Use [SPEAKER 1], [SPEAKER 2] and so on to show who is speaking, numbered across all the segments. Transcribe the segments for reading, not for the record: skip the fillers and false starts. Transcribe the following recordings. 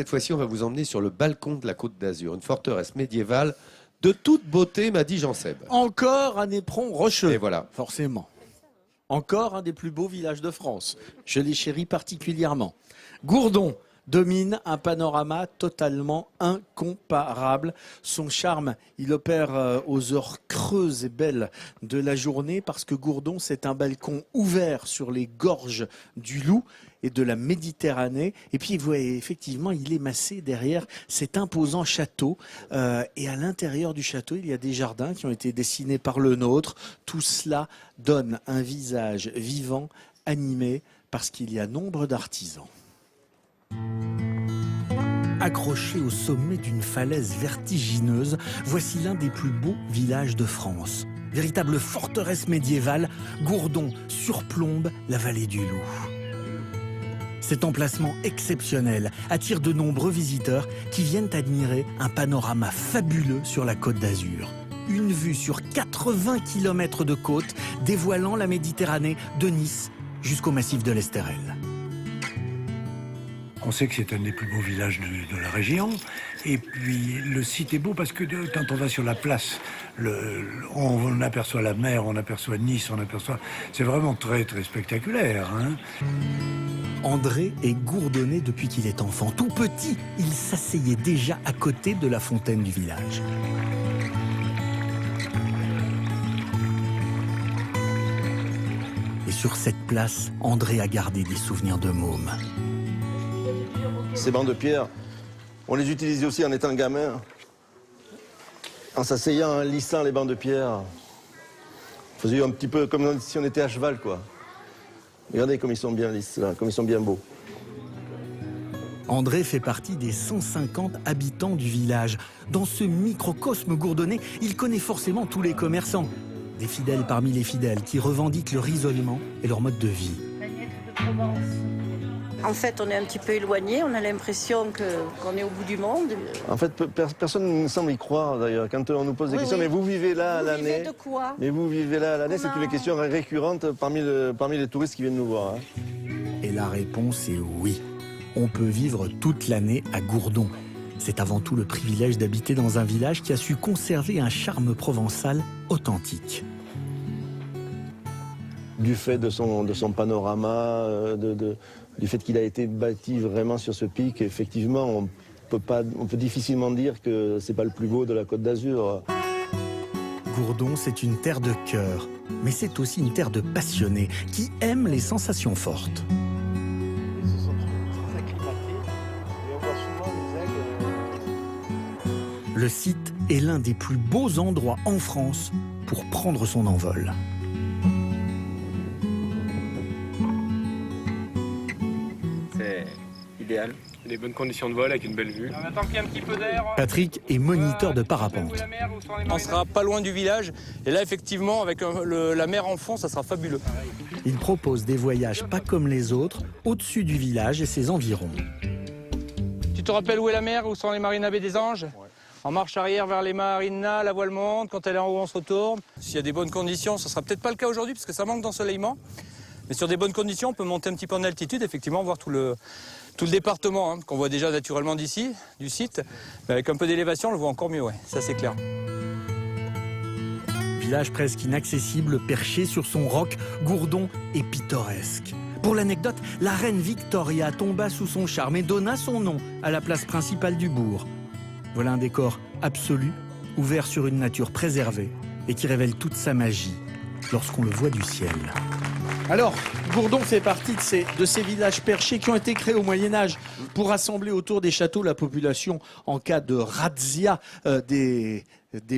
[SPEAKER 1] Cette fois-ci, on va vous emmener sur le balcon de la Côte d'Azur, une forteresse médiévale de toute beauté, m'a dit Jean Seb.
[SPEAKER 2] Encore un éperon rocheux.
[SPEAKER 1] Et voilà.
[SPEAKER 2] Forcément. Encore un des plus beaux villages de France. Je les chéris particulièrement. Gourdon domine un panorama totalement incomparable. Son charme, il opère aux heures creuses et belles de la journée parce que Gourdon, c'est un balcon ouvert sur les gorges du Loup et de la Méditerranée. Et puis, vous voyez, effectivement, il est massé derrière cet imposant château. Et à l'intérieur du château, il y a des jardins qui ont été dessinés par le nôtre. Tout cela donne un visage vivant, animé, parce qu'il y a nombre d'artisans. Accroché au sommet d'une falaise vertigineuse, voici l'un des plus beaux villages de France. Véritable forteresse médiévale, Gourdon surplombe la vallée du Loup. Cet emplacement exceptionnel attire de nombreux visiteurs qui viennent admirer un panorama fabuleux sur la Côte d'Azur. Une vue sur 80 km de côte dévoilant la Méditerranée de Nice jusqu'au massif de l'Estérel.
[SPEAKER 3] On sait que c'est un des plus beaux villages de la région. Et puis le site est beau parce que quand on va sur la place, on aperçoit la mer, on aperçoit Nice, c'est vraiment très très spectaculaire. Hein.
[SPEAKER 2] André est gourdonné depuis qu'il est enfant. Tout petit, il s'asseyait déjà à côté de la fontaine du village. Et sur cette place, André a gardé des souvenirs de môme.
[SPEAKER 4] Ces bancs de pierre, on les utilisait aussi en étant gamin. En s'asseyant, en lissant les bancs de pierre. On faisait un petit peu comme si on était à cheval, quoi. Regardez comme ils sont bien lisses, là, comme ils sont bien beaux.
[SPEAKER 2] André fait partie des 150 habitants du village. Dans ce microcosme gourdonné, il connaît forcément tous les commerçants. Des fidèles parmi les fidèles qui revendiquent leur isolement et leur mode de vie.
[SPEAKER 5] En fait, on est un petit peu éloigné, on a l'impression qu'on est au bout du monde.
[SPEAKER 4] En fait, personne ne semble y croire d'ailleurs. Quand on nous pose des questions, mais vous vivez là à l'année.
[SPEAKER 5] De quoi?
[SPEAKER 4] Mais vous vivez là à l'année, c'est une question récurrente parmi les touristes qui viennent nous voir. Hein.
[SPEAKER 2] Et la réponse est oui. On peut vivre toute l'année à Gourdon. C'est avant tout le privilège d'habiter dans un village qui a su conserver un charme provençal authentique.
[SPEAKER 4] Du fait de son panorama, du fait qu'il a été bâti vraiment sur ce pic, effectivement, on peut difficilement dire que c'est pas le plus beau de la Côte d'Azur.
[SPEAKER 2] Gourdon, c'est une terre de cœur, mais c'est aussi une terre de passionnés qui aiment les sensations fortes.
[SPEAKER 4] Ils se sont très acclimatés et on voit souvent les aigles.
[SPEAKER 2] Le site est l'un des plus beaux endroits en France pour prendre son envol.
[SPEAKER 6] Idéal. Des bonnes conditions de vol avec une belle vue.
[SPEAKER 7] On attend qu'il y ait un petit peu d'air.
[SPEAKER 2] Patrick est moniteur de parapente.
[SPEAKER 8] On sera pas loin du village et là effectivement avec la mer en fond ça sera fabuleux.
[SPEAKER 2] Il propose des voyages pas comme les autres au-dessus du village et ses environs.
[SPEAKER 8] Tu te rappelles où est la mer, où sont les marina baie des Anges? En marche arrière vers les marinas, la voile monte, quand elle est en haut on se retourne. S'il y a des bonnes conditions, ça sera peut-être pas le cas aujourd'hui parce que ça manque d'ensoleillement. Mais sur des bonnes conditions, on peut monter un petit peu en altitude, effectivement, voir tout le département, hein, qu'on voit déjà naturellement d'ici, du site. Mais avec un peu d'élévation, on le voit encore mieux, ouais, ça c'est clair.
[SPEAKER 2] Village presque inaccessible, perché sur son roc, Gourdon est pittoresque. Pour l'anecdote, la reine Victoria tomba sous son charme et donna son nom à la place principale du bourg. Voilà un décor absolu, ouvert sur une nature préservée et qui révèle toute sa magie lorsqu'on le voit du ciel. Alors, Gourdon fait partie de ces villages perchés qui ont été créés au Moyen-Âge pour rassembler autour des châteaux la population en cas de razzia des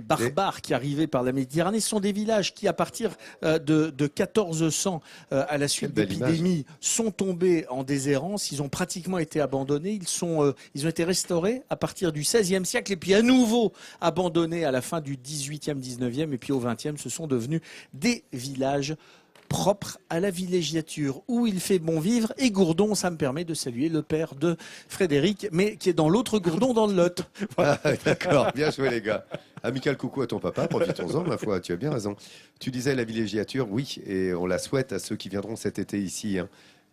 [SPEAKER 2] barbares qui arrivaient par la Méditerranée. Ce sont des villages qui, à partir de 1400, à la suite d'épidémies, sont tombés en déshérence. Ils ont pratiquement été abandonnés. Ils ont été restaurés à partir du XVIe siècle et puis à nouveau abandonnés à la fin du XVIIIe, XIXe et puis au XXe. Ce sont devenus des villages propre à la villégiature où il fait bon vivre. Et Gourdon, ça me permet de saluer le père de Frédéric, mais qui est dans l'autre Gourdon, dans le Lot.
[SPEAKER 1] Voilà. Ah, d'accord, bien joué les gars. Amical coucou à ton papa, profitons-en, ma foi, tu as bien raison. Tu disais la villégiature, oui, et on la souhaite à ceux qui viendront cet été ici. Hein.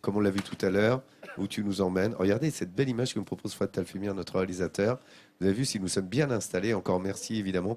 [SPEAKER 1] comme on l'a vu tout à l'heure, où tu nous emmènes. Regardez cette belle image que me propose Fouad Talfemir, notre réalisateur. Vous avez vu si nous sommes bien installés. Encore merci évidemment